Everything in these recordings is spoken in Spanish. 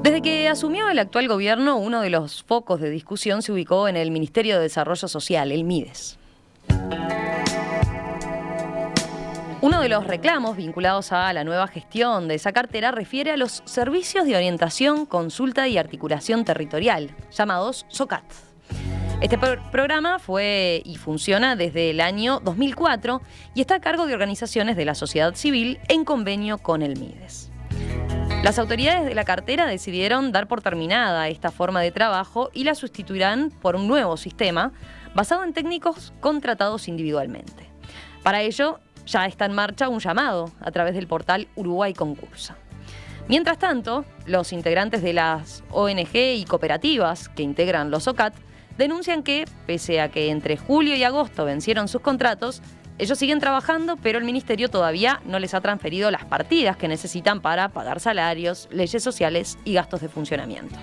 Desde que asumió el actual gobierno, uno de los focos de discusión se ubicó en el Ministerio de Desarrollo Social, el MIDES. Uno de los reclamos vinculados a la nueva gestión de esa cartera refiere a los servicios de orientación, consulta y articulación territorial, llamados SOCAT. Este programa fue y funciona desde el año 2004 y está a cargo de organizaciones de la sociedad civil en convenio con el MIDES. Las autoridades de la cartera decidieron dar por terminada esta forma de trabajo y la sustituirán por un nuevo sistema basado en técnicos contratados individualmente. Para ello, ya está en marcha un llamado a través del portal Uruguay Concursa. Mientras tanto, los integrantes de las ONG y cooperativas que integran los SOCAT denuncian que, pese a que entre julio y agosto vencieron sus contratos, ellos siguen trabajando, pero el Ministerio todavía no les ha transferido las partidas que necesitan para pagar salarios, leyes sociales y gastos de funcionamiento.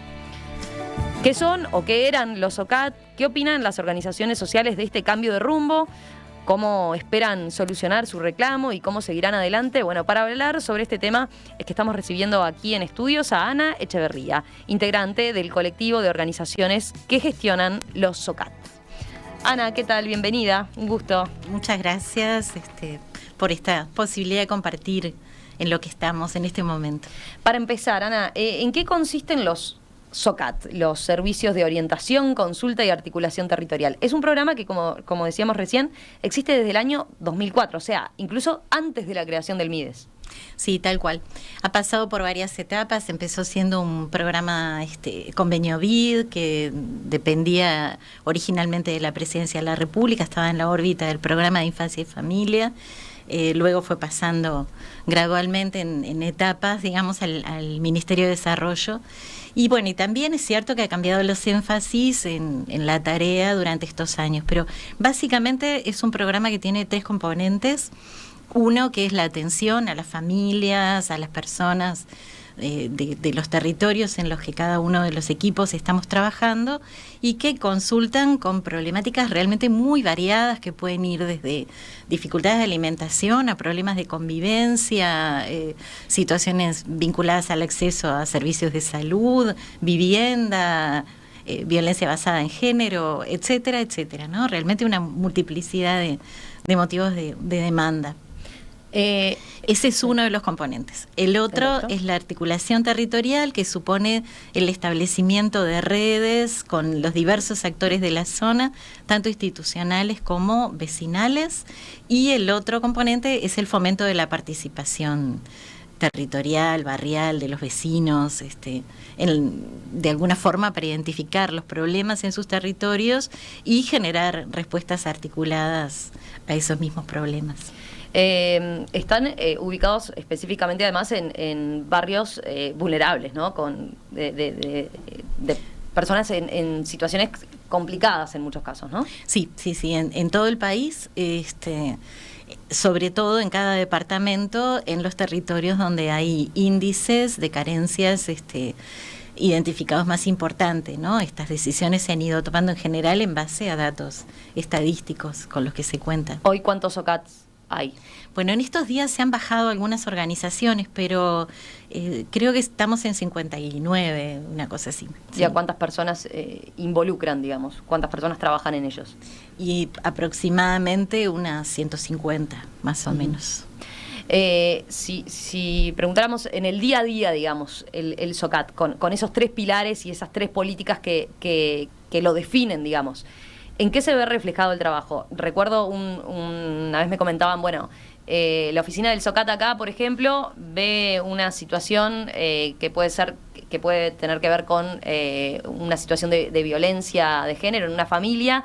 ¿Qué son o qué eran los SOCAT? ¿Qué opinan las organizaciones sociales de este cambio de rumbo? ¿Cómo esperan solucionar su reclamo y cómo seguirán adelante? Bueno, para hablar sobre este tema es que estamos recibiendo aquí en estudios a Ana Echeverría, integrante del colectivo de organizaciones que gestionan los SOCAT. Ana, ¿qué tal? Bienvenida, un gusto. Muchas gracias por esta posibilidad de compartir en lo que estamos en este momento. Para empezar, Ana, ¿en qué consisten los SOCAT, los servicios de orientación, consulta y articulación territorial? Es un programa que, como decíamos recién, existe desde el año 2004, o sea, incluso antes de la creación del MIDES. Sí, tal cual. Ha pasado por varias etapas. Empezó siendo un programa convenio BID que dependía originalmente de la Presidencia de la República, estaba en la órbita del programa de Infancia y Familia. Luego fue pasando gradualmente en etapas, digamos, al Ministerio de Desarrollo. Y bueno, y también es cierto que ha cambiado los énfasis en la tarea durante estos años, pero básicamente es un programa que tiene 3 componentes. Uno, que es la atención a las familias, a las personas de los territorios en los que cada uno de los equipos estamos trabajando y que consultan con problemáticas realmente muy variadas que pueden ir desde dificultades de alimentación a problemas de convivencia, situaciones vinculadas al acceso a servicios de salud, vivienda, violencia basada en género, etcétera, etcétera, ¿no? Realmente una multiplicidad de motivos de demanda. Ese es uno de los componentes. El otro es la articulación territorial, que supone el establecimiento de redes con los diversos actores de la zona, tanto institucionales como vecinales. Y el otro componente es el fomento de la participación territorial, barrial, de los vecinos, de alguna forma para identificar los problemas en sus territorios y generar respuestas articuladas a esos mismos problemas. Están ubicados específicamente además en barrios vulnerables, ¿no? De personas en situaciones complicadas en muchos casos, ¿no? Sí, en todo el país, sobre todo en cada departamento, en los territorios donde hay índices de carencias identificados más importantes, ¿no? Estas decisiones se han ido tomando en general en base a datos estadísticos con los que se cuenta. ¿Hoy cuántos SOCATs hay? Bueno, en estos días se han bajado algunas organizaciones, pero creo que estamos en 59, una cosa así. ¿Y a cuántas personas involucran, digamos? ¿Cuántas personas trabajan en ellos? Y aproximadamente unas 150, más o menos. Si preguntáramos en el día a día, digamos, el SOCAT, con esos 3 pilares y esas 3 políticas que lo definen, digamos, ¿en qué se ve reflejado el trabajo? Recuerdo una vez me comentaban, la oficina del SOCAT acá, por ejemplo, ve una situación que puede tener que ver con una situación de violencia de género en una familia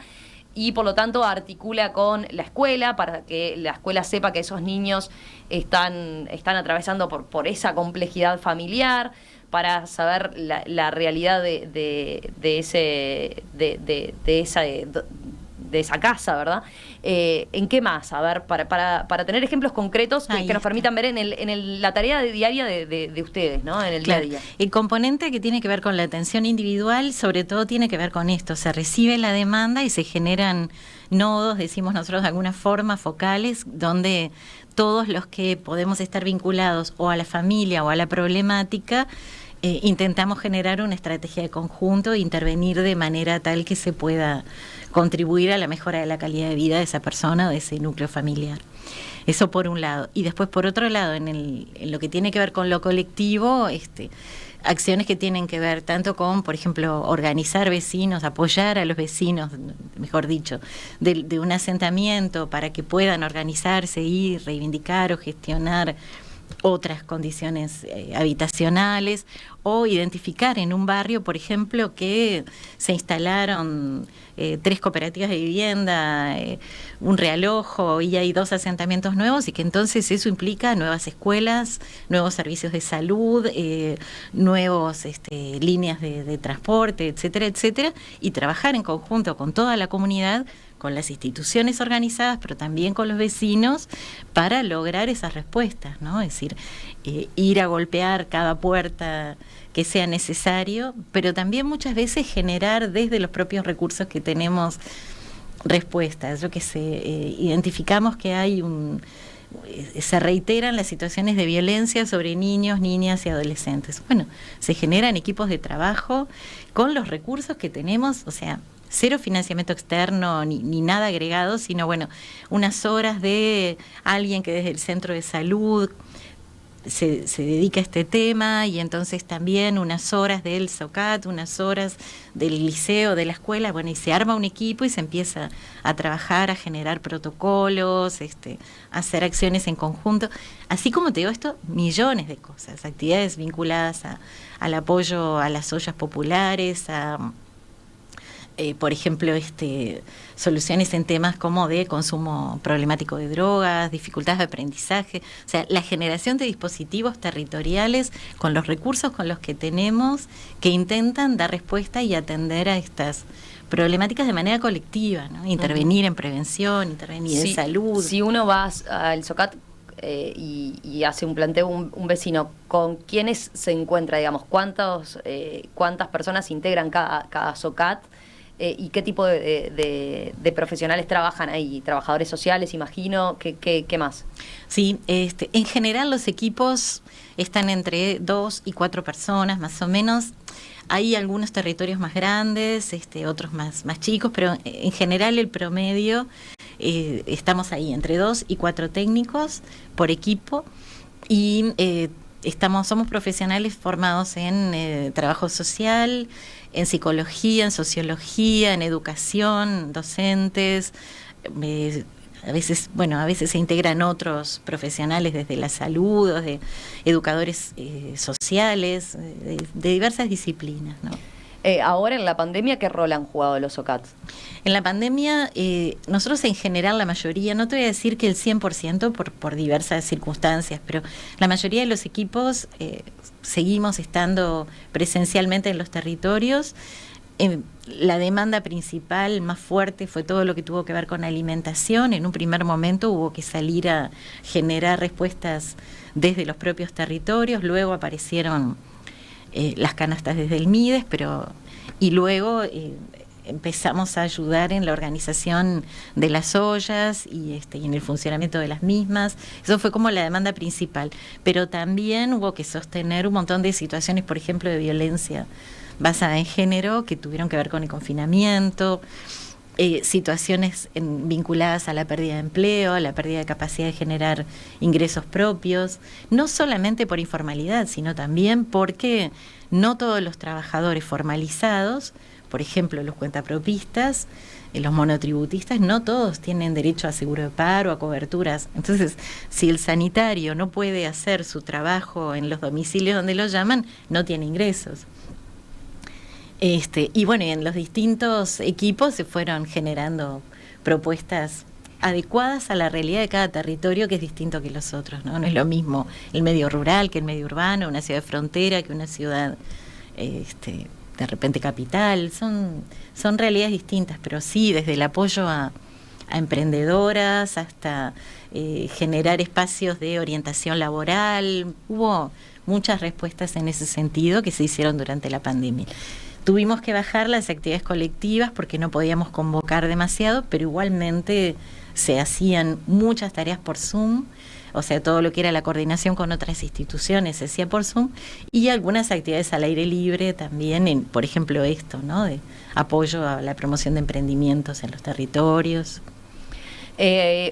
y por lo tanto articula con la escuela para que la escuela sepa que esos niños están atravesando por esa complejidad familiar, para saber la realidad de esa casa, ¿verdad? ¿En qué más? A ver, para tener ejemplos concretos que nos permitan ver en la tarea diaria de ustedes, ¿no? En el día a día. El componente que tiene que ver con la atención individual, sobre todo tiene que ver con esto. Se recibe la demanda y se generan nodos, decimos nosotros de alguna forma, focales, donde todos los que podemos estar vinculados o a la familia o a la problemática intentamos generar una estrategia de conjunto e intervenir de manera tal que se pueda contribuir a la mejora de la calidad de vida de esa persona o de ese núcleo familiar. Eso por un lado. Y después, por otro lado, en lo que tiene que ver con lo colectivo, acciones que tienen que ver tanto con, por ejemplo, organizar vecinos, apoyar a los vecinos, mejor dicho, de un asentamiento para que puedan organizarse y reivindicar o gestionar otras condiciones habitacionales, o identificar en un barrio, por ejemplo, que se instalaron 3 cooperativas de vivienda, un realojo, y hay 2 asentamientos nuevos, y que entonces eso implica nuevas escuelas, nuevos servicios de salud, nuevos líneas de transporte, etcétera, etcétera, y trabajar en conjunto con toda la comunidad, con las instituciones organizadas, pero también con los vecinos, para lograr esas respuestas, ¿no? Es decir, ir a golpear cada puerta que sea necesario, pero también muchas veces generar desde los propios recursos que tenemos respuestas. Yo que sé, identificamos que hay se reiteran las situaciones de violencia sobre niños, niñas y adolescentes. Bueno, se generan equipos de trabajo con los recursos que tenemos, o sea, cero financiamiento externo ni nada agregado, sino bueno, unas horas de alguien que desde el centro de salud se dedica a este tema, y entonces también unas horas del SOCAT, unas horas del liceo, de la escuela, bueno, y se arma un equipo y se empieza a trabajar, a generar protocolos, a hacer acciones en conjunto, así como te digo esto, millones de cosas, actividades vinculadas al apoyo a las ollas populares, por ejemplo, soluciones en temas como de consumo problemático de drogas, dificultades de aprendizaje, o sea, la generación de dispositivos territoriales con los recursos con los que tenemos, que intentan dar respuesta y atender a estas problemáticas de manera colectiva, ¿no? Intervenir en prevención, intervenir en salud. Si uno va al SOCAT y hace un planteo un vecino, ¿con quiénes se encuentra, digamos? ¿Cuántas personas integran cada SOCAT? ¿Y qué tipo de profesionales trabajan ahí? ¿Trabajadores sociales, imagino? ¿Qué más? Sí, en general los equipos están entre 2 y 4 personas, más o menos. Hay algunos territorios más grandes, otros más chicos, pero en general el promedio, estamos ahí entre 2 y 4 técnicos por equipo, y somos profesionales formados en trabajo social, en psicología, en sociología, en educación, docentes. A veces se integran otros profesionales desde la salud, o de educadores sociales, de diversas disciplinas, ¿no? Ahora en la pandemia, ¿qué rol han jugado los SOCAT? En la pandemia, nosotros en general, la mayoría, no te voy a decir que el 100% por diversas circunstancias, pero la mayoría de los equipos seguimos estando presencialmente en los territorios. La demanda principal más fuerte fue todo lo que tuvo que ver con alimentación. En un primer momento hubo que salir a generar respuestas desde los propios territorios, luego aparecieron las canastas desde el MIDES, y luego empezamos a ayudar en la organización de las ollas y en el funcionamiento de las mismas. Eso fue como la demanda principal, pero también hubo que sostener un montón de situaciones, por ejemplo, de violencia basada en género, que tuvieron que ver con el confinamiento, situaciones vinculadas a la pérdida de empleo, a la pérdida de capacidad de generar ingresos propios, no solamente por informalidad, sino también porque no todos los trabajadores formalizados, por ejemplo los cuentapropistas, los monotributistas, no todos tienen derecho a seguro de paro, a coberturas. Entonces, si el sanitario no puede hacer su trabajo en los domicilios donde lo llaman, no tiene ingresos. Y bueno, en los distintos equipos se fueron generando propuestas adecuadas a la realidad de cada territorio, que es distinto que los otros, ¿no? No es lo mismo el medio rural que el medio urbano, una ciudad de frontera que una ciudad de repente capital. Son realidades distintas, pero sí, desde el apoyo a emprendedoras hasta generar espacios de orientación laboral. Hubo muchas respuestas en ese sentido que se hicieron durante la pandemia. Tuvimos que bajar las actividades colectivas porque no podíamos convocar demasiado, pero igualmente se hacían muchas tareas por Zoom o sea, todo lo que era la coordinación con otras instituciones se hacía por Zoom, y algunas actividades al aire libre también, por ejemplo esto, ¿no? De apoyo a la promoción de emprendimientos en los territorios.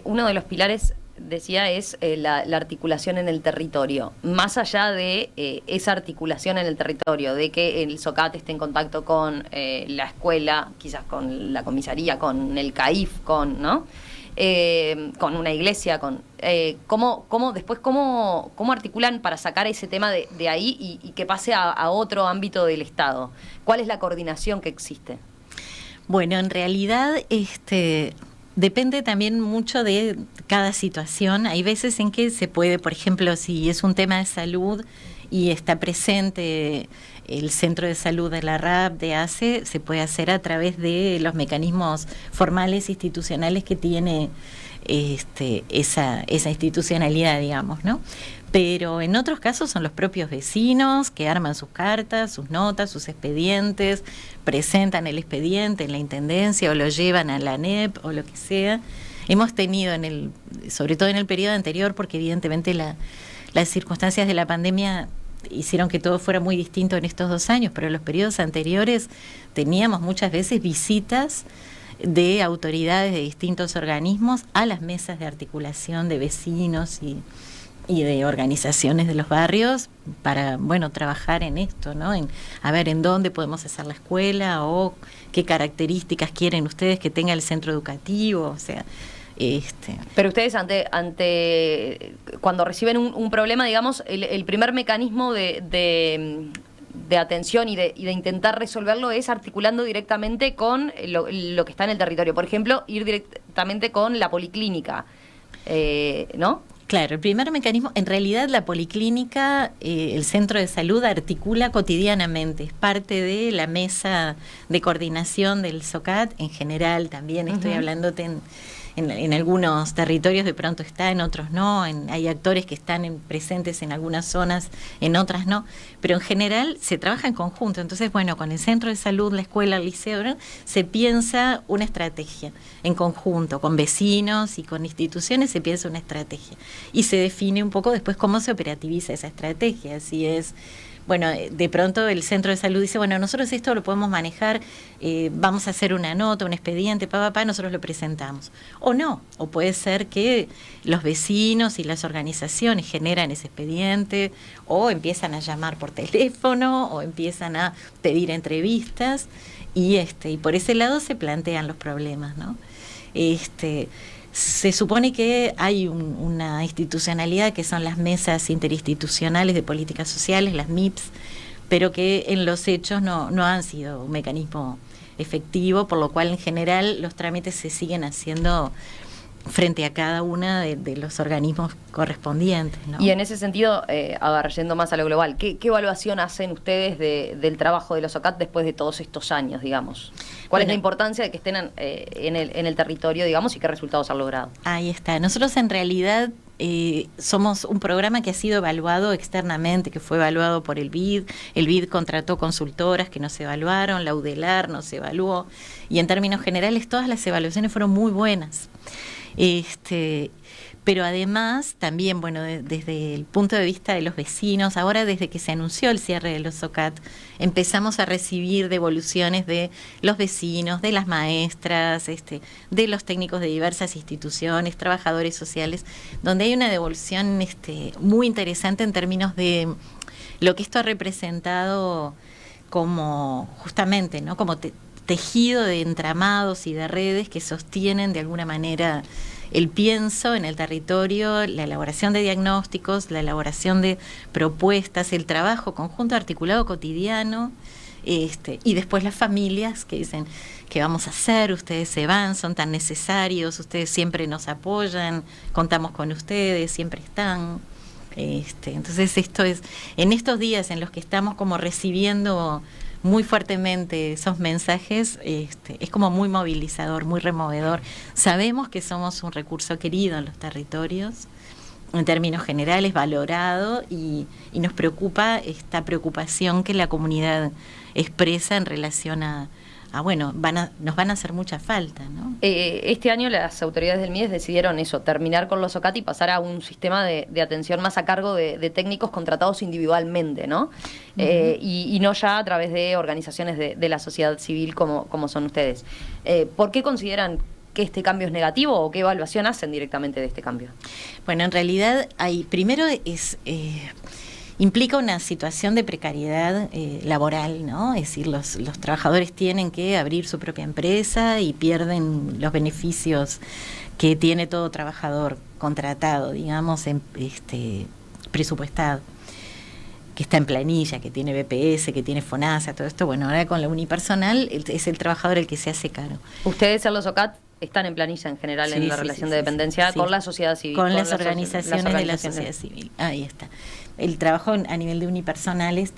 Uno de los pilares, decía, es la articulación en el territorio. Más allá de esa articulación en el territorio, de que el SOCAT esté en contacto con la escuela, quizás con la comisaría, con el CAIF, ¿no? Con una iglesia, ¿cómo articulan para sacar ese tema de ahí y que pase a otro ámbito del Estado? ¿Cuál es la coordinación que existe? Bueno, en realidad depende también mucho de cada situación. Hay veces en que se puede, por ejemplo, si es un tema de salud y está presente el centro de salud de la RAP, de ACE, se puede hacer a través de los mecanismos formales institucionales que tiene esa institucionalidad, digamos, ¿no? Pero en otros casos son los propios vecinos que arman sus cartas, sus notas, sus expedientes, presentan el expediente en la intendencia o lo llevan a la ANEP o lo que sea. Hemos tenido, sobre todo en el periodo anterior, porque evidentemente las circunstancias de la pandemia hicieron que todo fuera muy distinto en estos 2 años, pero en los periodos anteriores teníamos muchas veces visitas de autoridades de distintos organismos a las mesas de articulación de vecinos y de organizaciones de los barrios para, bueno, trabajar en esto, ¿no? A ver en dónde podemos hacer la escuela o qué características quieren ustedes que tenga el centro educativo, o sea, Pero ustedes cuando reciben un problema, digamos, el primer mecanismo de atención y de intentar resolverlo es articulando directamente con lo que está en el territorio. Por ejemplo, ir directamente con la policlínica, ¿no? Claro, el primer mecanismo, en realidad la policlínica, el centro de salud articula cotidianamente, es parte de la mesa de coordinación del SOCAT en general también, estoy hablándote en algunos territorios de pronto está, en otros no, hay actores que están presentes en algunas zonas, en otras no, pero en general se trabaja en conjunto. Entonces, bueno, con el centro de salud, la escuela, el liceo, ¿no? Se piensa una estrategia en conjunto, con vecinos y con instituciones se piensa una estrategia y se define un poco después cómo se operativiza esa estrategia, si es... Bueno, de pronto el centro de salud dice, bueno, nosotros esto lo podemos manejar, vamos a hacer una nota, un expediente, nosotros lo presentamos. O no, o puede ser que los vecinos y las organizaciones generan ese expediente, o empiezan a llamar por teléfono, o empiezan a pedir entrevistas, y por ese lado se plantean los problemas, ¿no? Se supone que hay una institucionalidad que son las mesas interinstitucionales de políticas sociales, las MIPS, pero que en los hechos no han sido un mecanismo efectivo, por lo cual en general los trámites se siguen haciendo frente a cada una de los organismos correspondientes, ¿no? Y en ese sentido, yendo más a lo global, ¿qué evaluación hacen ustedes del trabajo de los SOCAT después de todos estos años, digamos? ¿Cuál es la importancia de que estén en el territorio, digamos, y qué resultados han logrado? Ahí está. Nosotros en realidad somos un programa que ha sido evaluado externamente, que fue evaluado por el BID. El BID contrató consultoras que nos evaluaron, la UDELAR nos evaluó, y en términos generales todas las evaluaciones fueron muy buenas. Pero además también, bueno, desde el punto de vista de los vecinos, ahora desde que se anunció el cierre de los SOCAT, empezamos a recibir devoluciones de los vecinos, de las maestras, de los técnicos de diversas instituciones, trabajadores sociales, donde hay una devolución muy interesante en términos de lo que esto ha representado como justamente, ¿no? Como tejido de entramados y de redes que sostienen de alguna manera el pienso en el territorio, la elaboración de diagnósticos, la elaboración de propuestas, el trabajo conjunto articulado cotidiano, y después las familias que dicen, ¿qué vamos a hacer? Ustedes se van, son tan necesarios, ustedes siempre nos apoyan, contamos con ustedes, siempre están. Entonces esto es, en estos días en los que estamos como recibiendo muy fuertemente esos mensajes, es como muy movilizador, muy removedor. Sabemos que somos un recurso querido en los territorios, en términos generales, valorado, y nos preocupa esta preocupación que la comunidad expresa en relación a bueno, nos van a hacer mucha falta, ¿no? Este año las autoridades del MIDES decidieron eso, terminar con los OCAT y pasar a un sistema de atención más a cargo de técnicos contratados individualmente, ¿no? Y no ya a través de organizaciones de la sociedad civil como son ustedes. ¿Por qué consideran que este cambio es negativo o qué evaluación hacen directamente de este cambio? Bueno, en realidad primero implica una situación de precariedad laboral, ¿no? Es decir, los trabajadores tienen que abrir su propia empresa y pierden los beneficios que tiene todo trabajador contratado, digamos, presupuestado, que está en planilla, que tiene BPS, que tiene FONASA, todo esto. Bueno, ahora con la unipersonal es el trabajador el que se hace cargo. Ustedes en los OCAT están en planilla en general en la relación de dependencia con la sociedad civil. Con las organizaciones de la sociedad civil. Ahí está. El trabajo a nivel de unipersonales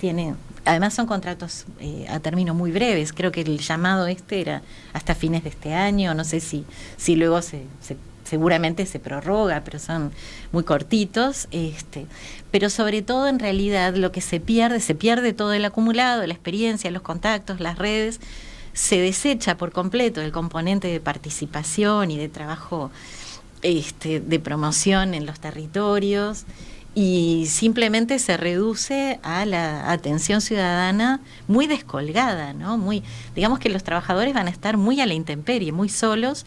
además son contratos a término muy breves. Creo que el llamado era hasta fines de este año. No sé si luego seguramente se prorroga, pero son muy cortitos. Pero sobre todo, en realidad, lo que se pierde todo el acumulado, la experiencia, los contactos, las redes. Se desecha por completo el componente de participación y de trabajo de promoción en los territorios, y simplemente se reduce a la atención ciudadana muy descolgada, ¿no? Digamos que los trabajadores van a estar muy a la intemperie, muy solos.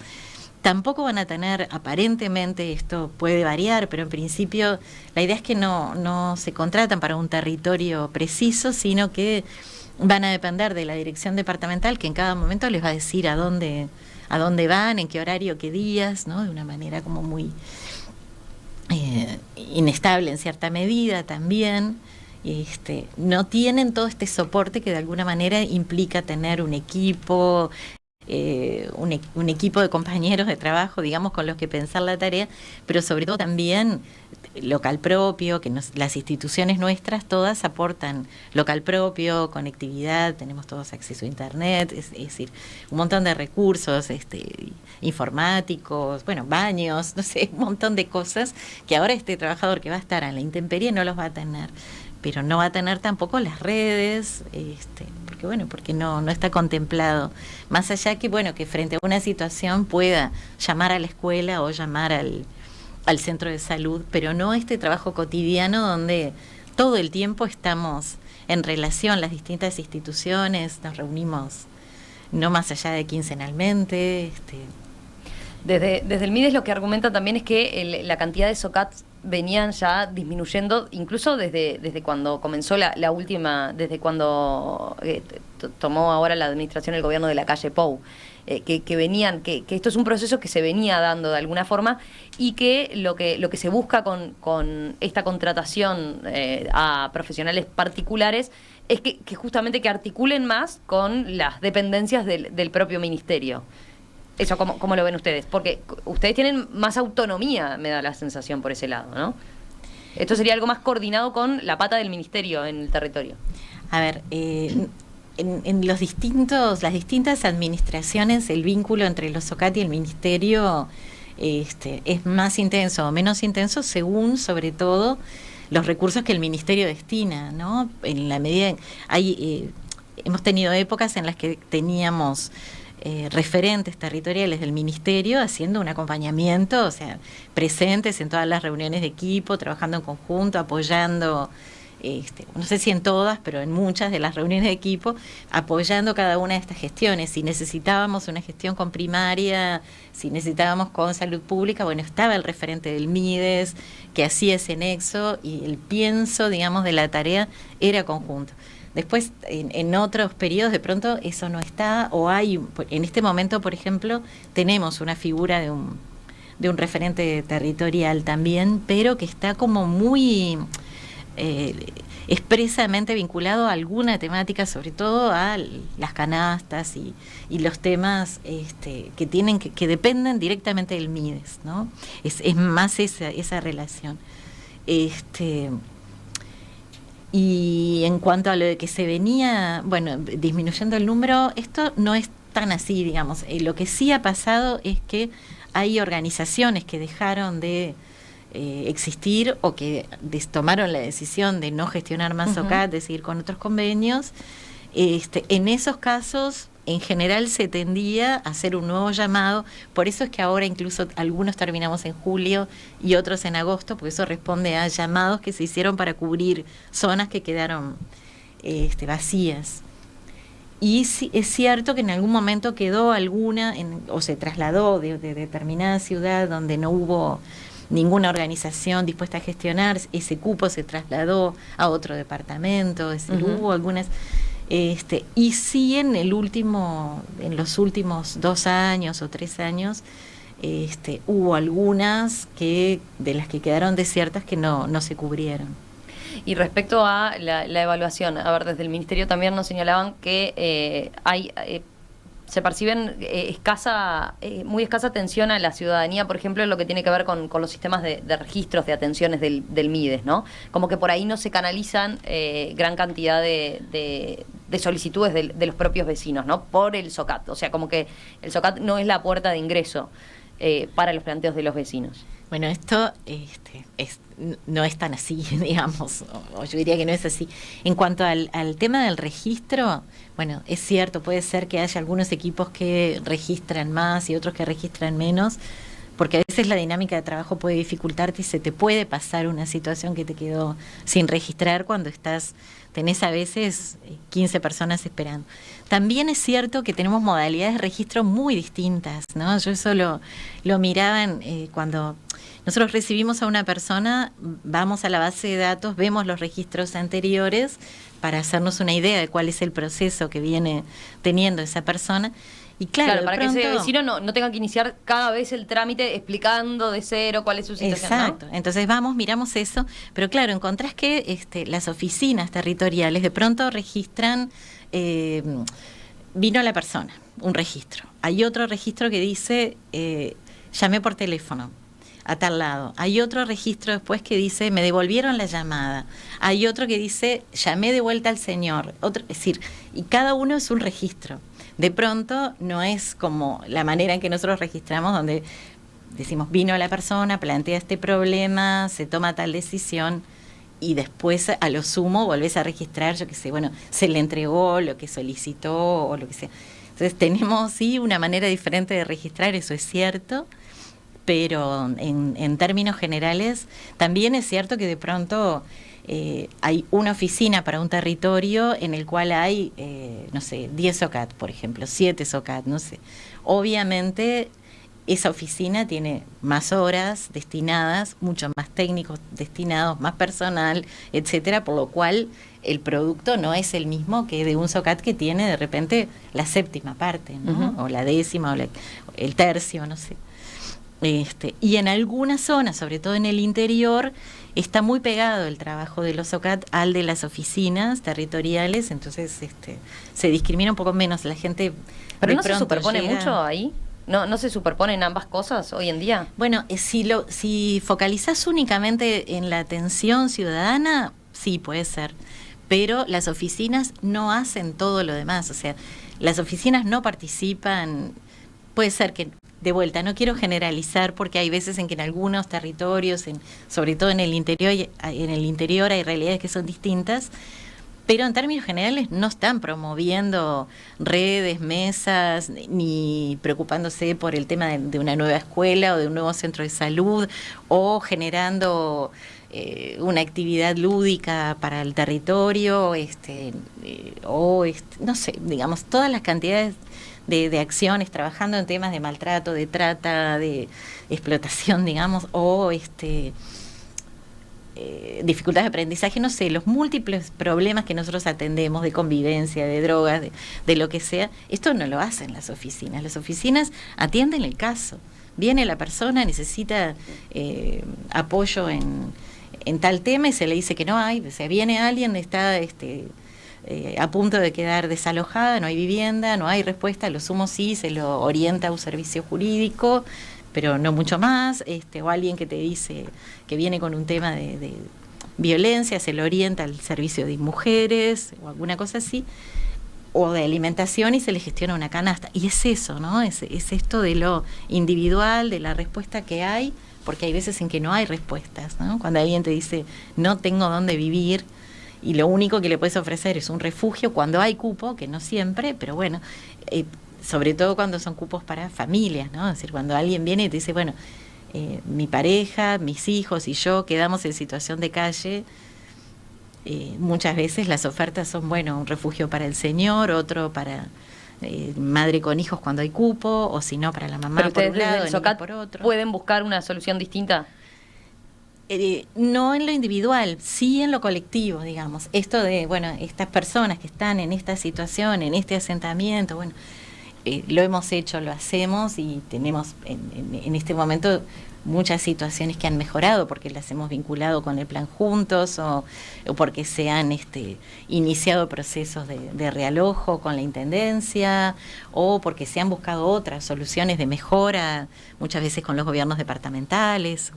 Tampoco van a tener, aparentemente, esto puede variar, pero en principio la idea es que no se contratan para un territorio preciso, sino que van a depender de la dirección departamental, que en cada momento les va a decir a dónde van, en qué horario, qué días, ¿no? De una manera como muy inestable en cierta medida también. No tienen todo este soporte que de alguna manera implica tener un equipo, un equipo de compañeros de trabajo, digamos, con los que pensar la tarea, pero sobre todo también local propio, que las instituciones nuestras todas aportan local propio, conectividad, tenemos todos acceso a internet, es decir, un montón de recursos informáticos, baños, no sé, un montón de cosas que ahora este trabajador que va a estar en la intemperie no los va a tener, pero no va a tener tampoco las redes, porque no está contemplado, más allá que frente a una situación pueda llamar a la escuela o llamar al centro de salud, pero no este trabajo cotidiano donde todo el tiempo estamos en relación, las distintas instituciones, nos reunimos no más allá de quincenalmente. Desde el MIDES lo que argumenta también es que la cantidad de SOCATs venían ya disminuyendo, incluso desde cuando comenzó la última, desde cuando tomó ahora la administración el gobierno de la calle Pou. Que esto es un proceso que se venía dando de alguna forma, y que lo que se busca con esta contratación a profesionales particulares es que justamente que articulen más con las dependencias del propio ministerio. Eso, ¿cómo lo ven ustedes? Porque ustedes tienen más autonomía, me da la sensación, por ese lado, ¿no? Esto sería algo más coordinado con la pata del ministerio en el territorio. A ver, en las distintas administraciones, el vínculo entre los SOCAT y el ministerio es más intenso o menos intenso según, sobre todo, los recursos que el ministerio destina, ¿no? En la medida hemos tenido épocas en las que teníamos referentes territoriales del ministerio haciendo un acompañamiento, o sea, presentes en todas las reuniones de equipo, trabajando en conjunto, apoyando, no sé si en todas, pero en muchas de las reuniones de equipo, apoyando cada una de estas gestiones. Si necesitábamos una gestión con primaria, si necesitábamos con salud pública, estaba el referente del MIDES que hacía ese nexo, y el pienso, digamos, de la tarea era conjunto. Después, en otros periodos, de pronto eso no está, o en este momento, por ejemplo, tenemos una figura de un referente territorial también, pero que está como muy expresamente vinculado a alguna temática, sobre todo a las canastas y los temas que dependen directamente del MIDES, ¿no? Es más esa relación. Y en cuanto a lo de que se venía, disminuyendo el número, esto no es tan así, digamos. Lo que sí ha pasado es que hay organizaciones que dejaron de existir o que tomaron la decisión de no gestionar más SOCAT, de seguir con otros convenios. En esos casos, en general se tendía a hacer un nuevo llamado, por eso es que ahora incluso algunos terminamos en julio y otros en agosto, porque eso responde a llamados que se hicieron para cubrir zonas que quedaron vacías. Y sí, es cierto que en algún momento quedó alguna, o se trasladó de determinada ciudad donde no hubo ninguna organización dispuesta a gestionar, ese cupo se trasladó a otro departamento, es decir, hubo algunas... y sí en los últimos 2 años o 3 años, hubo algunas de las que quedaron desiertas que no se cubrieron. Y respecto a la evaluación, a ver, desde el Ministerio también nos señalaban que se perciben muy escasa atención a la ciudadanía, por ejemplo, en lo que tiene que ver con los sistemas de registros de atenciones del MIDES, ¿no? Como que por ahí no se canalizan gran cantidad de solicitudes de los propios vecinos, ¿no? Por el SOCAT, o sea, como que el SOCAT no es la puerta de ingreso para los planteos de los vecinos. Bueno, esto no es tan así, digamos, o yo diría que no es así. En cuanto al tema del registro, bueno, es cierto, puede ser que haya algunos equipos que registran más y otros que registran menos, porque a veces la dinámica de trabajo puede dificultarte y se te puede pasar una situación que te quedó sin registrar cuando tenés a veces 15 personas esperando. También es cierto que tenemos modalidades de registro muy distintas, ¿no? Yo eso lo miraba cuando nosotros recibimos a una persona, vamos a la base de datos, vemos los registros anteriores para hacernos una idea de cuál es el proceso que viene teniendo esa persona. Y claro, para que ese vecino no tenga que iniciar cada vez el trámite explicando de cero cuál es su situación. Exacto, ¿no? Entonces miramos eso, pero claro, encontrás que las oficinas territoriales de pronto registran, vino la persona, un registro. Hay otro registro que dice, llamé por teléfono a tal lado. Hay otro registro después que dice, me devolvieron la llamada. Hay otro que dice, llamé de vuelta al señor. Es decir, y cada uno es un registro. De pronto no es como la manera en que nosotros registramos, donde decimos, vino la persona, plantea este problema, se toma tal decisión y después a lo sumo volvés a registrar, yo qué sé, bueno, se le entregó lo que solicitó o lo que sea. Entonces tenemos sí una manera diferente de registrar, eso es cierto, pero en términos generales también es cierto que de pronto hay una oficina para un territorio en el cual hay, 10 SOCAT, por ejemplo, 7 SOCAT, no sé. Obviamente esa oficina tiene más horas destinadas, muchos más técnicos destinados, más personal, etcétera, por lo cual el producto no es el mismo que de un SOCAT que tiene de repente la 7ª parte, ¿no? O la 10ª, o el tercio, no sé. Y en algunas zonas, sobre todo en el interior, está muy pegado el trabajo de los SOCAT al de las oficinas territoriales, entonces se discrimina un poco menos la gente. ¿Pero no se superpone mucho ahí? ¿No se superponen ambas cosas hoy en día? Bueno, si focalizás únicamente en la atención ciudadana, sí, puede ser, pero las oficinas no hacen todo lo demás, o sea, las oficinas no participan, puede ser que de vuelta, no quiero generalizar porque hay veces en que en algunos territorios, sobre todo en el interior hay realidades que son distintas, pero en términos generales no están promoviendo redes, mesas, ni preocupándose por el tema de una nueva escuela o de un nuevo centro de salud o generando una actividad lúdica para el territorio, no sé, digamos, todas las cantidades de acciones, trabajando en temas de maltrato, de trata, de explotación, digamos, o dificultades de aprendizaje, no sé, los múltiples problemas que nosotros atendemos de convivencia, de drogas, de lo que sea, esto no lo hacen las oficinas. Las oficinas atienden el caso. Viene la persona, necesita apoyo en tal tema y se le dice que no hay, o sea, viene alguien, está a punto de quedar desalojada, no hay vivienda, no hay respuesta, a lo sumo sí, se lo orienta a un servicio jurídico, pero no mucho más, o alguien que te dice que viene con un tema de violencia, se lo orienta al servicio de mujeres o alguna cosa así, o de alimentación y se le gestiona una canasta. Y es eso, ¿no? Es esto de lo individual, de la respuesta que hay, porque hay veces en que no hay respuestas, ¿no? Cuando alguien te dice, no tengo dónde vivir, y lo único que le puedes ofrecer es un refugio cuando hay cupo, que no siempre, pero bueno, sobre todo cuando son cupos para familias, ¿no? Es decir, cuando alguien viene y te dice, bueno, mi pareja, mis hijos y yo quedamos en situación de calle, muchas veces las ofertas son, bueno, un refugio para el señor, otro para madre con hijos cuando hay cupo, o si no, para la mamá. Pero ustedes por un lado, desde el SOCAT por otro. pueden buscar una solución distinta. No en lo individual, sí en lo colectivo, digamos. Esto de, bueno, estas personas que están en esta situación, en este asentamiento, bueno, lo hemos hecho, lo hacemos y tenemos en este momento muchas situaciones que han mejorado porque las hemos vinculado con el plan Juntos o porque se han iniciado procesos de realojo con la Intendencia o porque se han buscado otras soluciones de mejora, muchas veces con los gobiernos departamentales,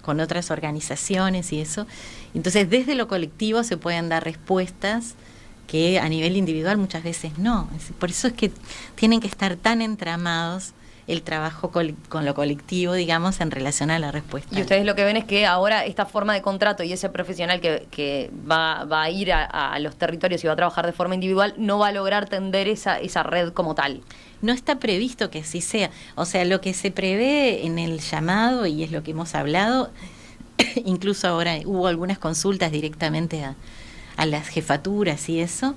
con otras organizaciones y eso. Entonces, desde lo colectivo se pueden dar respuestas que a nivel individual muchas veces no. Por eso es que tienen que estar tan entramados el trabajo con lo colectivo, digamos, en relación a la respuesta. Y ustedes lo que ven es que ahora esta forma de contrato y ese profesional que va a ir a los territorios y va a trabajar de forma individual no va a lograr tender esa red como tal. No está previsto que así sea. O sea, lo que se prevé en el llamado, y es lo que hemos hablado, incluso ahora hubo algunas consultas directamente a las jefaturas y eso,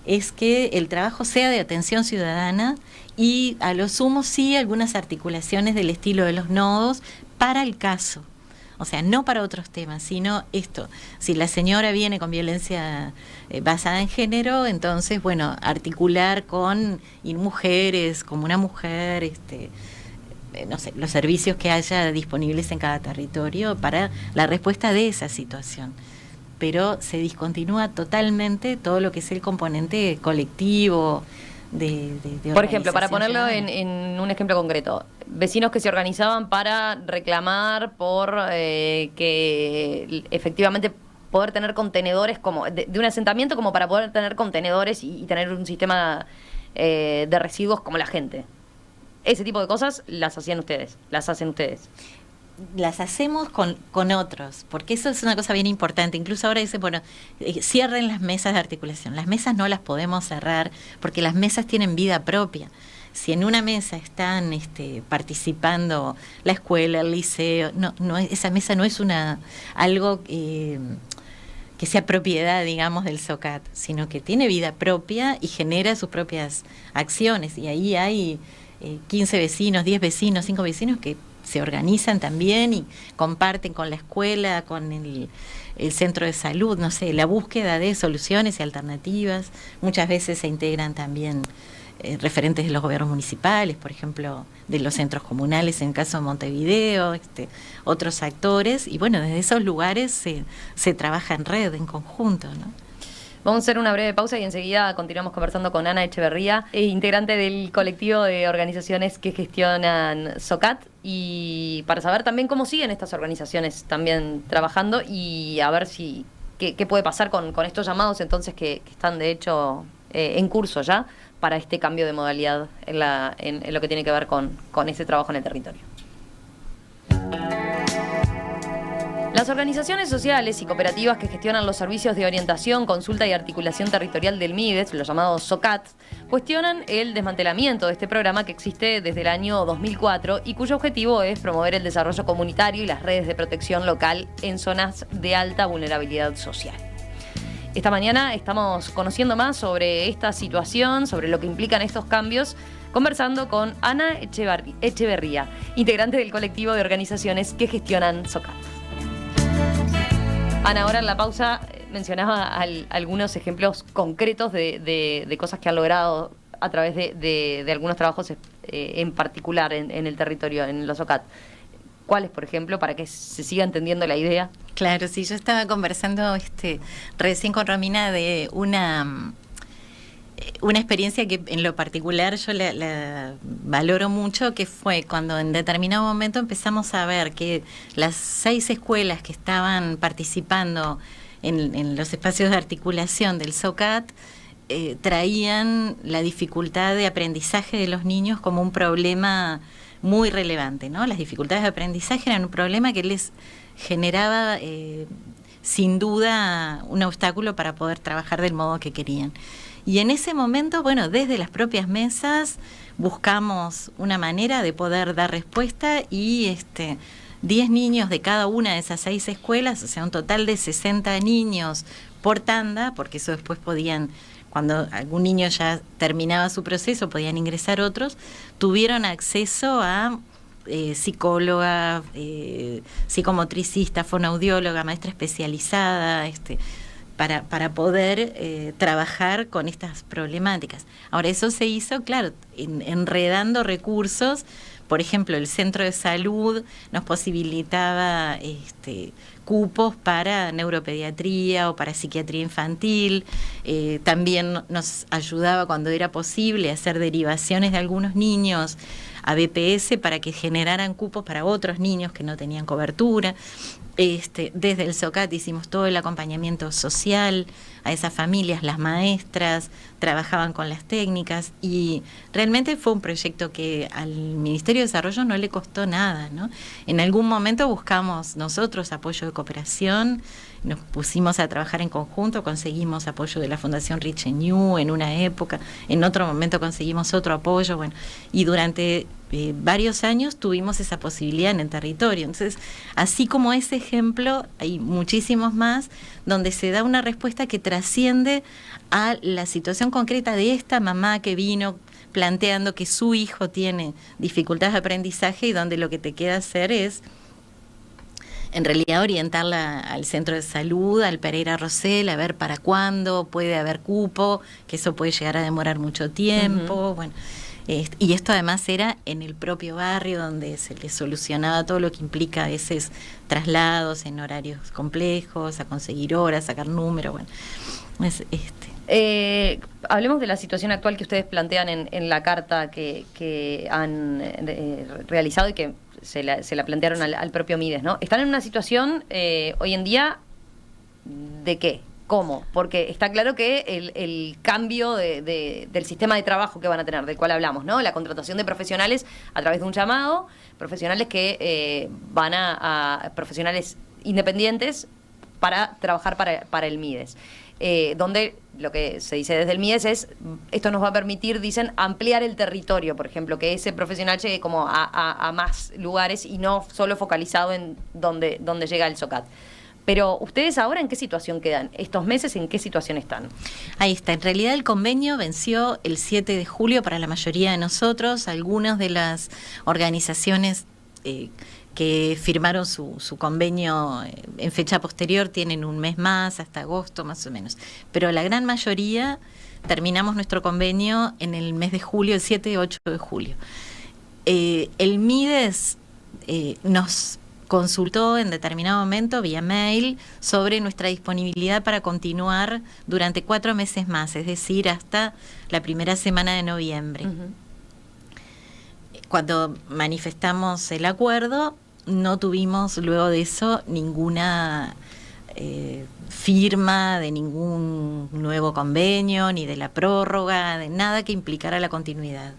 es que el trabajo sea de atención ciudadana y a lo sumo sí algunas articulaciones del estilo de los nodos para el caso. O sea, no para otros temas, sino esto. Si la señora viene con violencia basada en género, entonces, bueno, articular con mujeres, como una mujer, no sé, los servicios que haya disponibles en cada territorio para la respuesta de esa situación. Pero se discontinúa totalmente todo lo que es el componente colectivo de Por ejemplo, para ponerlo ciudadana. en un ejemplo concreto, vecinos que se organizaban para reclamar por que efectivamente poder tener contenedores como de un asentamiento como para poder tener contenedores y tener un sistema de residuos como la gente. Ese tipo de cosas las hacen ustedes. Las hacemos con otros, porque eso es una cosa bien importante. Incluso ahora dice, bueno, cierren las mesas de articulación. Las mesas no las podemos cerrar porque las mesas tienen vida propia. Si en una mesa están participando la escuela, el liceo, no esa mesa no es algo que sea propiedad, digamos, del SOCAT, sino que tiene vida propia y genera sus propias acciones. Y ahí hay 15 vecinos, 10 vecinos, 5 vecinos que se organizan también y comparten con la escuela, con el centro de salud, no sé, la búsqueda de soluciones y alternativas. Muchas veces se integran también referentes de los gobiernos municipales, por ejemplo, de los centros comunales, en el caso de Montevideo, otros actores, y bueno, desde esos lugares se trabaja en red, en conjunto, ¿no? Vamos a hacer una breve pausa y enseguida continuamos conversando con Ana Echeverría, integrante del colectivo de organizaciones que gestionan SOCAT, y para saber también cómo siguen estas organizaciones también trabajando y a ver qué puede pasar con estos llamados entonces que están de hecho en curso ya para este cambio de modalidad en lo que tiene que ver con ese trabajo en el territorio. Las organizaciones sociales y cooperativas que gestionan los servicios de orientación, consulta y articulación territorial del MIDES, los llamados SOCAT, cuestionan el desmantelamiento de este programa que existe desde el año 2004 y cuyo objetivo es promover el desarrollo comunitario y las redes de protección local en zonas de alta vulnerabilidad social. Esta mañana estamos conociendo más sobre esta situación, sobre lo que implican estos cambios, conversando con Ana Echeverría, integrante del colectivo de organizaciones que gestionan SOCAT. Ana, ahora en la pausa mencionaba algunos ejemplos concretos de cosas que han logrado a través de algunos trabajos en particular en el territorio, en los SOCAT. ¿Cuáles, por ejemplo, para que se siga entendiendo la idea? Claro, sí, yo estaba conversando recién con Romina de una experiencia que en lo particular yo la valoro mucho, que fue cuando en determinado momento empezamos a ver que las 6 escuelas que estaban participando en los espacios de articulación del SOCAT traían la dificultad de aprendizaje de los niños como un problema muy relevante, ¿no? Las dificultades de aprendizaje eran un problema que les generaba sin duda un obstáculo para poder trabajar del modo que querían. Y en ese momento, bueno, desde las propias mesas buscamos una manera de poder dar respuesta y 10 niños de cada una de esas 6 escuelas, o sea, un total de 60 niños por tanda, porque eso después podían, cuando algún niño ya terminaba su proceso, podían ingresar otros, tuvieron acceso a psicóloga, psicomotricista, fonoaudióloga, maestra especializada, para poder trabajar con estas problemáticas. Ahora, eso se hizo, claro, enredando recursos. Por ejemplo, el centro de salud nos posibilitaba cupos para neuropediatría o para psiquiatría infantil. También nos ayudaba cuando era posible a hacer derivaciones de algunos niños a BPS para que generaran cupos para otros niños que no tenían cobertura. Desde el SOCAT hicimos todo el acompañamiento social a esas familias, las maestras trabajaban con las técnicas y realmente fue un proyecto que al Ministerio de Desarrollo no le costó nada, ¿no? En algún momento buscamos nosotros apoyo de cooperación, nos pusimos a trabajar en conjunto, conseguimos apoyo de la Fundación Richelieu en una época, en otro momento conseguimos otro apoyo, bueno, y durante varios años tuvimos esa posibilidad en el territorio. Entonces, así como ese ejemplo, hay muchísimos más donde se da una respuesta que trasciende a la situación concreta de esta mamá que vino planteando que su hijo tiene dificultades de aprendizaje y donde lo que te queda hacer es en realidad orientarla al centro de salud, al Pereira Rosell, a ver para cuándo puede haber cupo, que eso puede llegar a demorar mucho tiempo, bueno. Y esto además era en el propio barrio donde se le solucionaba todo lo que implica a veces traslados en horarios complejos, a conseguir horas, sacar números, bueno. Hablemos de la situación actual que ustedes plantean en la carta que han realizado y que se la plantearon al propio Mides, ¿no? Están en una situación hoy en día ¿de qué? ¿Cómo? Porque está claro que el cambio del sistema de trabajo que van a tener, del cual hablamos, ¿no? La contratación de profesionales a través de un llamado, profesionales que van a profesionales independientes para trabajar para el Mides. Donde lo que se dice desde el Mides es, esto nos va a permitir, dicen, ampliar el territorio, por ejemplo, que ese profesional llegue como a más lugares y no solo focalizado en donde llega el SOCAT. Pero ustedes ahora, ¿en qué situación quedan? ¿Estos meses en qué situación están? Ahí está. En realidad el convenio venció el 7 de julio para la mayoría de nosotros. Algunas de las organizaciones que firmaron su convenio en fecha posterior tienen un mes más, hasta agosto más o menos. Pero la gran mayoría terminamos nuestro convenio en el mes de julio, el 7 y 8 de julio. El Mides nos consultó en determinado momento vía mail sobre nuestra disponibilidad para continuar durante 4 meses más, es decir, hasta la primera semana de noviembre. Uh-huh. Cuando manifestamos el acuerdo, no tuvimos luego de eso ninguna firma de ningún nuevo convenio, ni de la prórroga, de nada que implicara la continuidad.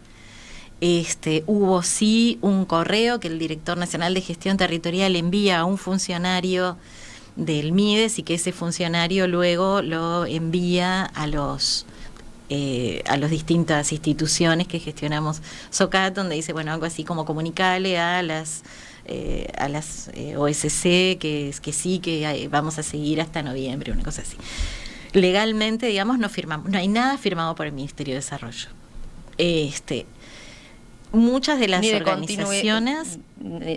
Hubo sí un correo que el director nacional de gestión territorial envía a un funcionario del Mides y que ese funcionario luego lo envía a las distintas instituciones que gestionamos SOCAT, donde dice, bueno, algo así como comunicarle a las OSC que sí, que vamos a seguir hasta noviembre, una cosa así. Legalmente, digamos, no firmamos, no hay nada firmado por el Ministerio de Desarrollo. Muchas de las organizaciones,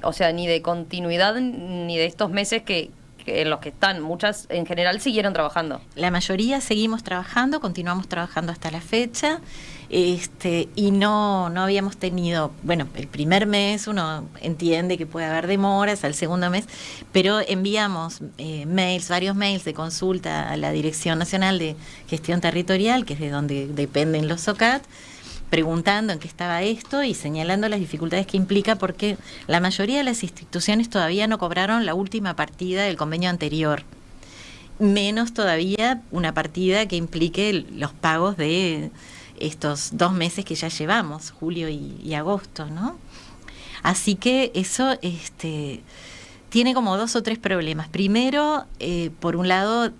o sea, ni de continuidad ni de estos meses que en los que están, muchas en general siguieron trabajando. La mayoría seguimos trabajando, continuamos trabajando hasta la fecha, y no habíamos tenido, bueno, el primer mes uno entiende que puede haber demoras, al segundo mes, pero enviamos varios mails de consulta a la Dirección Nacional de Gestión Territorial, que es de donde dependen los SOCAT, preguntando en qué estaba esto y señalando las dificultades que implica, porque la mayoría de las instituciones todavía no cobraron la última partida del convenio anterior, menos todavía una partida que implique los pagos de estos 2 meses que ya llevamos, julio y agosto, ¿no? Así que eso tiene como 2 o 3 problemas. Primero, por un lado,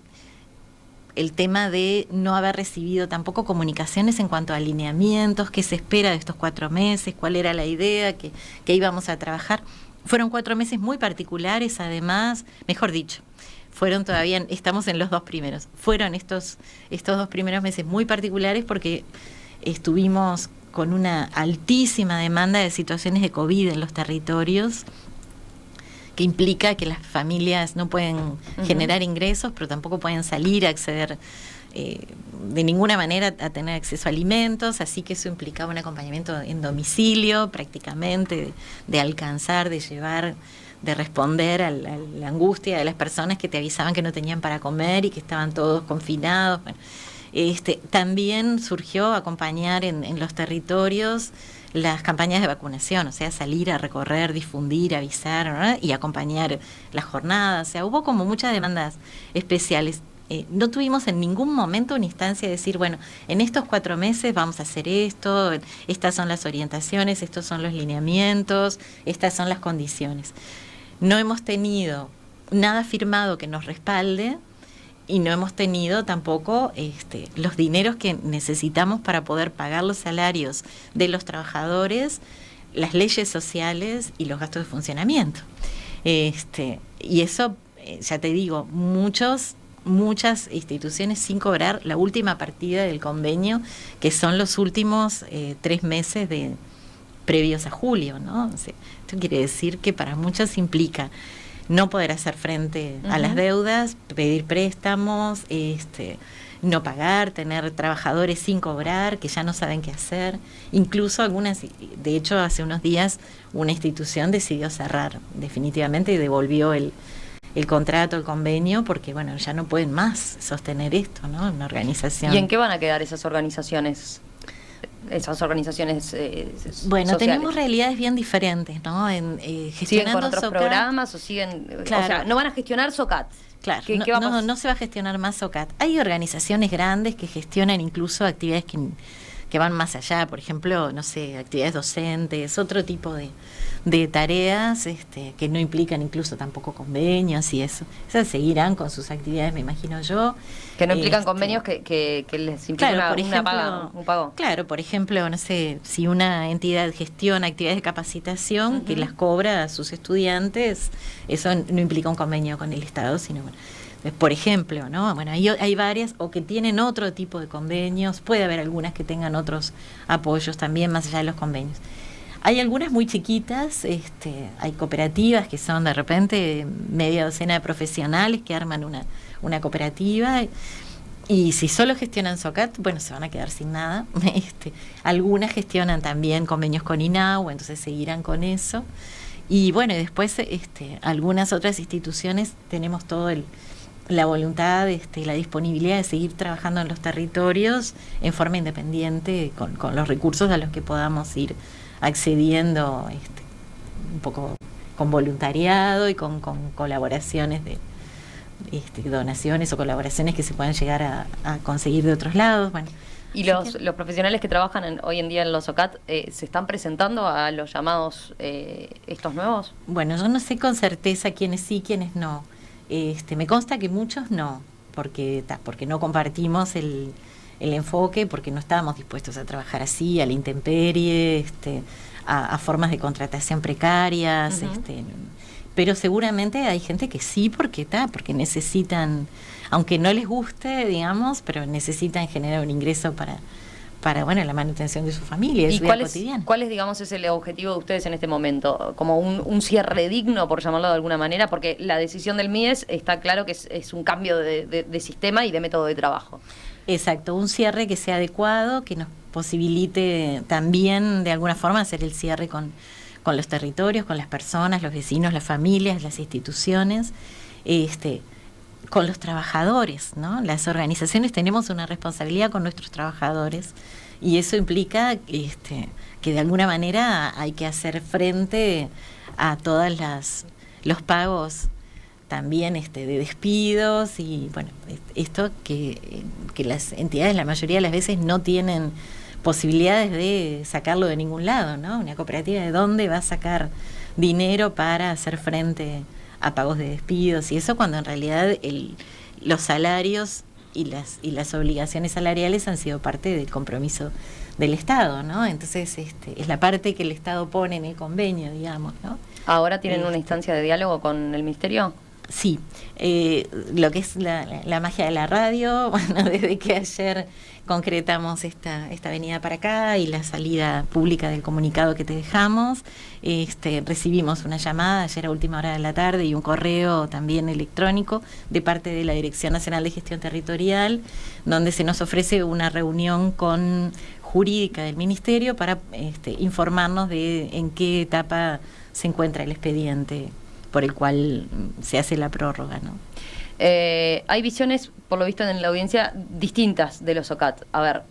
el tema de no haber recibido tampoco comunicaciones en cuanto a alineamientos, qué se espera de estos 4 meses, cuál era la idea, que íbamos a trabajar. Fueron 4 meses muy particulares, además, mejor dicho, estamos en los 2 primeros. Fueron estos 2 primeros meses muy particulares porque estuvimos con una altísima demanda de situaciones de COVID en los territorios, que implica que las familias no pueden generar ingresos, pero tampoco pueden salir a acceder de ninguna manera a tener acceso a alimentos, así que eso implicaba un acompañamiento en domicilio prácticamente, de alcanzar, de llevar, de responder a la angustia de las personas que te avisaban que no tenían para comer y que estaban todos confinados. Bueno, también surgió acompañar en los territorios las campañas de vacunación, o sea, salir a recorrer, difundir, avisar, ¿no? Y acompañar las jornadas. O sea, hubo como muchas demandas especiales. No tuvimos en ningún momento una instancia de decir, bueno, en estos 4 meses vamos a hacer esto, estas son las orientaciones, estos son los lineamientos, estas son las condiciones. No hemos tenido nada firmado que nos respalde, y no hemos tenido tampoco los dineros que necesitamos para poder pagar los salarios de los trabajadores, las leyes sociales y los gastos de funcionamiento. Y eso, ya te digo, muchas instituciones sin cobrar la última partida del convenio, que son los últimos 3 meses previos a julio, ¿no? O sea, esto quiere decir que para muchos implica no poder hacer frente a las deudas, pedir préstamos, no pagar, tener trabajadores sin cobrar, que ya no saben qué hacer. Incluso algunas, de hecho, hace unos días una institución decidió cerrar definitivamente y devolvió el contrato, el convenio, porque bueno, ya no pueden más sostener esto, ¿no? Una organización. ¿Y en qué van a quedar esas organizaciones? Esas organizaciones bueno, sociales. Tenemos realidades bien diferentes, ¿no? ¿Siguen con otros programas o siguen? Claro. O sea, no van a gestionar SOCAT. Claro, ¿Qué va a pasar? No se va a gestionar más SOCAT. Hay organizaciones grandes que gestionan incluso actividades que van más allá, por ejemplo, no sé, actividades docentes, otro tipo de tareas que no implican incluso tampoco convenios y eso. Esas seguirán con sus actividades, me imagino yo. Que no implican convenios que les implican un pago. Claro, por ejemplo, no sé, si una entidad gestiona actividades de capacitación que las cobra a sus estudiantes, eso no implica un convenio con el Estado, sino bueno. Por ejemplo, ¿no? Bueno, hay varias o que tienen otro tipo de convenios, puede haber algunas que tengan otros apoyos también más allá de los convenios. Hay algunas muy chiquitas, hay cooperativas que son de repente media docena de profesionales que arman una cooperativa y si solo gestionan SOCAT, bueno, se van a quedar sin nada. Algunas gestionan también convenios con INAU, entonces seguirán con eso. Y bueno, y después algunas otras instituciones tenemos la voluntad, la disponibilidad de seguir trabajando en los territorios en forma independiente con los recursos a los que podamos ir accediendo un poco con voluntariado y con colaboraciones de donaciones o colaboraciones que se puedan llegar a conseguir de otros lados. Bueno, ¿y los profesionales que trabajan hoy en día en los SOCAT se están presentando a los llamados estos nuevos? Bueno, yo no sé con certeza quiénes sí, quiénes no. Me consta que muchos no, porque no compartimos el enfoque, porque no estábamos dispuestos a trabajar así, a la intemperie, a formas de contratación precarias, pero seguramente hay gente que sí, porque necesitan, aunque no les guste, digamos, pero necesitan generar un ingreso para bueno, la manutención de su familia, de su vida cotidiana. ¿Cuál es, digamos, es el objetivo de ustedes en este momento? Como un cierre digno, por llamarlo de alguna manera, porque la decisión del MIDES está claro que es un cambio de sistema y de método de trabajo. Exacto, un cierre que sea adecuado, que nos posibilite también de alguna forma hacer el cierre con los territorios, con las personas, los vecinos, las familias, las instituciones, con los trabajadores, ¿no? Las organizaciones tenemos una responsabilidad con nuestros trabajadores y eso implica que de alguna manera hay que hacer frente a todas los pagos también de despidos y bueno, esto que las entidades la mayoría de las veces no tienen posibilidades de sacarlo de ningún lado, ¿no? Una cooperativa, ¿de dónde va a sacar dinero para hacer frente a pagos de despidos y eso, cuando en realidad los salarios y las obligaciones salariales han sido parte del compromiso del Estado, ¿no? Entonces es la parte que el Estado pone en el convenio, digamos, ¿no? ¿Ahora tienen una instancia de diálogo con el Ministerio? Sí, lo que es la magia de la radio, bueno, desde que ayer concretamos esta venida para acá y la salida pública del comunicado que te dejamos, recibimos una llamada ayer a última hora de la tarde y un correo también electrónico de parte de la Dirección Nacional de Gestión Territorial, donde se nos ofrece una reunión con jurídica del Ministerio para informarnos de en qué etapa se encuentra el expediente por el cual se hace la prórroga, ¿no? Hay visiones, por lo visto en la audiencia, distintas de los OCAT. A ver,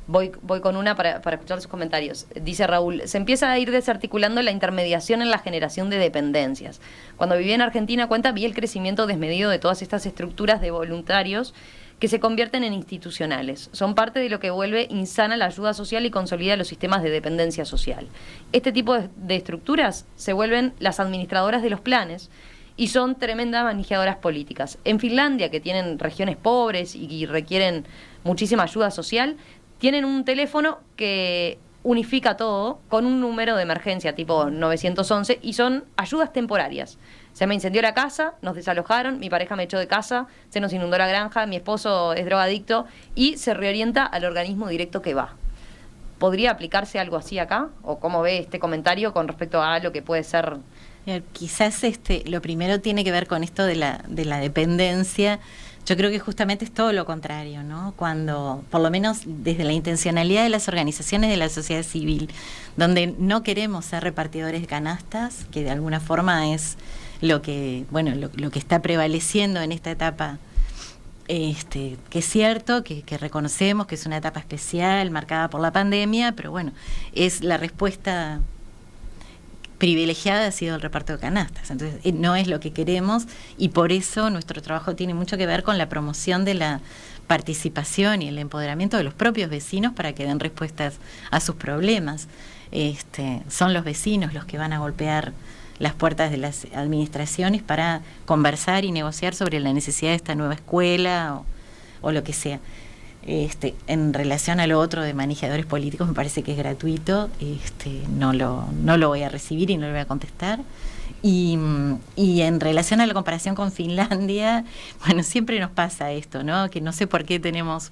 voy con una para escuchar sus comentarios. Dice Raúl, se empieza a ir desarticulando la intermediación en la generación de dependencias. Cuando viví en Argentina, vi el crecimiento desmedido de todas estas estructuras de voluntarios que se convierten en institucionales. Son parte de lo que vuelve insana la ayuda social y consolida los sistemas de dependencia social. Este tipo de estructuras se vuelven las administradoras de los planes y son tremendas manejadoras políticas. En Finlandia, que tienen regiones pobres y requieren muchísima ayuda social, tienen un teléfono que unifica todo con un número de emergencia tipo 911 y son ayudas temporarias. Se me incendió la casa, nos desalojaron, mi pareja me echó de casa, se nos inundó la granja, mi esposo es drogadicto y se reorienta al organismo directo que va. ¿Podría aplicarse algo así acá? ¿O cómo ve este comentario con respecto a lo que puede ser? Quizás lo primero tiene que ver con esto de la dependencia. Yo creo que justamente es todo lo contrario, ¿no? Cuando, por lo menos desde la intencionalidad de las organizaciones de la sociedad civil, donde no queremos ser repartidores de canastas, que de alguna forma es lo que está prevaleciendo en esta etapa, que es cierto, que reconocemos que es una etapa especial, marcada por la pandemia, pero bueno, es la respuesta privilegiada ha sido el reparto de canastas. Entonces, no es lo que queremos y por eso nuestro trabajo tiene mucho que ver con la promoción de la participación y el empoderamiento de los propios vecinos para que den respuestas a sus problemas. Son los vecinos los que van a golpear las puertas de las administraciones para conversar y negociar sobre la necesidad de esta nueva escuela o lo que sea. En relación a lo otro de manejadores políticos, me parece que es gratuito, no lo voy a recibir y no lo voy a contestar. Y en relación a la comparación con Finlandia, bueno, siempre nos pasa esto, ¿no? Que no sé por qué tenemos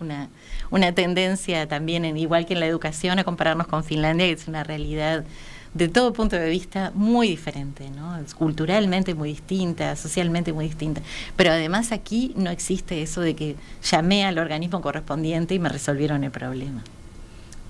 una tendencia también, igual que en la educación, a compararnos con Finlandia, que es una realidad de todo punto de vista muy diferente, ¿no? Es culturalmente muy distinta, socialmente muy distinta. Pero además aquí no existe eso de que llamé al organismo correspondiente y me resolvieron el problema.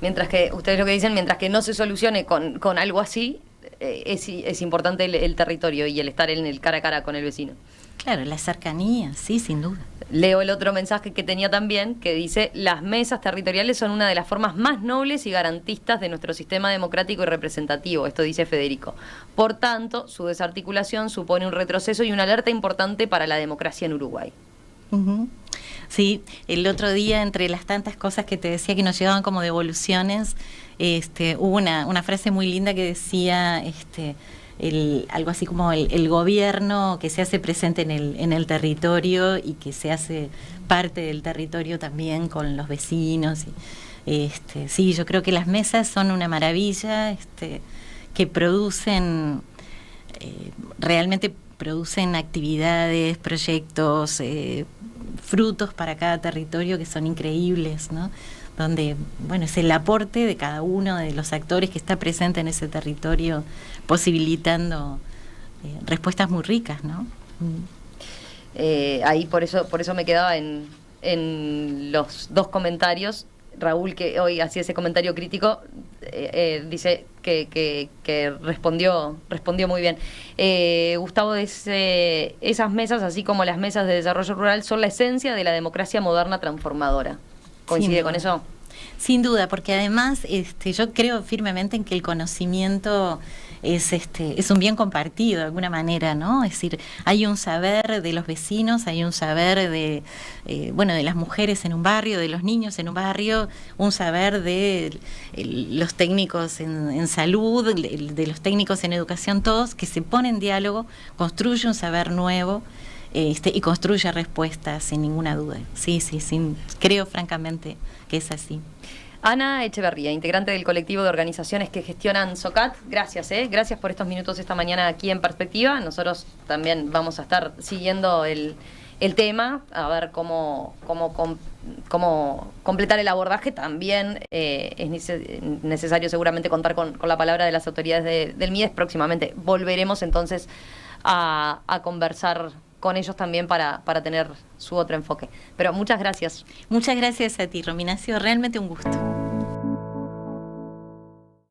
Mientras que, ustedes lo que dicen, mientras que no se solucione con algo así, es importante el territorio y el estar en el cara a cara con el vecino. Claro, la cercanía, sí, sin duda. Leo el otro mensaje que tenía también, que dice: las mesas territoriales son una de las formas más nobles y garantistas de nuestro sistema democrático y representativo, esto dice Federico. Por tanto, su desarticulación supone un retroceso y una alerta importante para la democracia en Uruguay. Uh-huh. Sí, el otro día, entre las tantas cosas que te decía que nos llegaban como devoluciones, hubo una frase muy linda que decía algo así como el gobierno que se hace presente en el territorio y que se hace parte del territorio también con los vecinos. Sí, yo creo que las mesas son una maravilla, que producen, realmente producen actividades, proyectos, frutos para cada territorio que son increíbles, ¿no? Donde, bueno, es el aporte de cada uno de los actores que está presente en ese territorio, posibilitando respuestas muy ricas, ¿no? Ahí por eso me quedaba en los dos comentarios. Raúl, que hoy hacía ese comentario crítico, dice que respondió muy bien. Gustavo dice: esas mesas, así como las mesas de desarrollo rural, son la esencia de la democracia moderna transformadora. ¿Coincide con eso? Sin duda, porque además yo creo firmemente en que el conocimiento es un bien compartido de alguna manera, ¿no? Es decir, hay un saber de los vecinos, hay un saber de las mujeres en un barrio, de los niños en un barrio, un saber de los técnicos en salud, de los técnicos en educación, todos que se ponen en diálogo, construye un saber nuevo. Y construye respuestas sin ninguna duda. Sí, creo francamente que es así. Ana Echeverría, integrante del colectivo de organizaciones que gestionan SOCAT, gracias, gracias por estos minutos esta mañana aquí en Perspectiva. Nosotros también vamos a estar siguiendo el tema, a ver cómo completar el abordaje. También es necesario seguramente contar con la palabra de las autoridades del MIDES. Próximamente volveremos entonces a conversar con ellos también para tener su otro enfoque. Pero muchas gracias. Muchas gracias a ti, Romina. Ha sido realmente un gusto.